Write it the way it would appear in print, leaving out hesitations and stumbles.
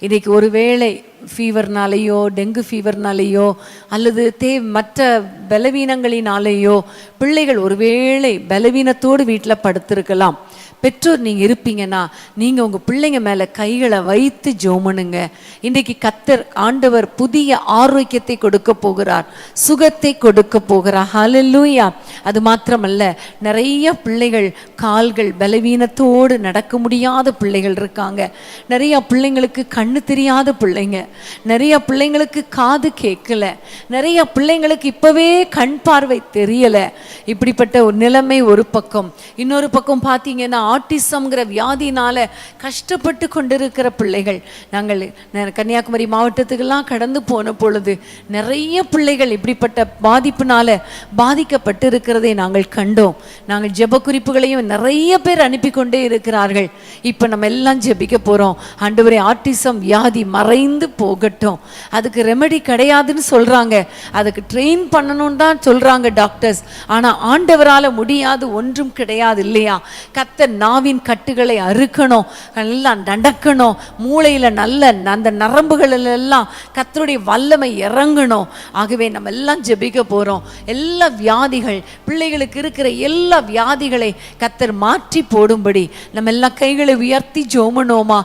இன்றைக்கி ஒருவேளை ஃபீவர்னாலேயோ டெங்கு ஃபீவர்னாலேயோ அல்லது மற்ற பலவீனங்களினாலேயோ பிள்ளைகள் ஒருவேளை பலவீனத்தோடு வீட்டில் படுத்திருக்கலாம். பெற்றோர் நீங்கள் இருப்பீங்கன்னா நீங்கள் உங்கள் பிள்ளைங்க மேலே கைகளை வைத்து ஜோமனுங்க. இன்றைக்கு கர்த்தர் ஆண்டவர் புதிய ஆரோக்கியத்தை கொடுக்க போகிறார், சுகத்தை கொடுக்க போகிறார். ஹல்லேலூயா. அது மாத்திரமல்ல, நிறைய பிள்ளைகள் கால்கள் பலவீனத்தோடு நடக்க முடியாத பிள்ளைகள் இருக்காங்க. நிறைய பிள்ளைங்களுக்கு கண்ணு தெரியாத பிள்ளைங்க, நிறைய பிள்ளைங்களுக்கு காது கேட்கல, நிறைய பிள்ளைங்களுக்கு இப்போவே கண் பார்வை தெரியலை. இப்படிப்பட்ட ஒரு நிலைமை ஒரு பக்கம். இன்னொரு பக்கம் பார்த்தீங்கன்னா ஆட்டிசம்ங்கிற வியாதினால கஷ்டப்பட்டு கொண்டிருக்கிற பிள்ளைகள். நாங்கள் கன்னியாகுமரி மாவட்டத்துக்கெல்லாம் கடந்து போன பொழுது நிறைய பிள்ளைகள் இப்படிப்பட்ட பாதிப்புனால பாதிக்கப்பட்டு இருக்கிறதை நாங்கள் கண்டோம். நாங்கள் ஜெப குறிப்புகளையும் நிறைய பேர் அனுப்பி கொண்டே இருக்கிறார்கள். இப்போ நம்ம எல்லாம் ஜெபிக்க போகிறோம். ஆண்டவரே, ஆட்டிசம் வியாதி மறைந்து போகட்டும். அதுக்கு ரெமெடி கிடையாதுன்னு சொல்கிறாங்க, அதுக்கு ட்ரெயின் பண்ணணும்னு தான் சொல்கிறாங்க டாக்டர்ஸ். ஆனால் ஆண்டவரால் முடியாது ஒன்றும் கிடையாது இல்லையா? கர்த்தர் நாவின் கட்டுகளை அறுக்கணும், எல்லாம் நடக்கணும். மூளையில் நல்ல அந்த நரம்புகளெல்லாம் கர்த்தருடைய வல்லமை இறங்கணும். ஆகவே நம்ம எல்லாம் ஜெபிக்க போகிறோம். எல்லா வியாதிகள், பிள்ளைகளுக்கு இருக்கிற எல்லா வியாதிகளை கர்த்தர் மாற்றி போடும்படி நம்ம எல்லாம் கைகளை உயர்த்தி ஜெபமனோமா.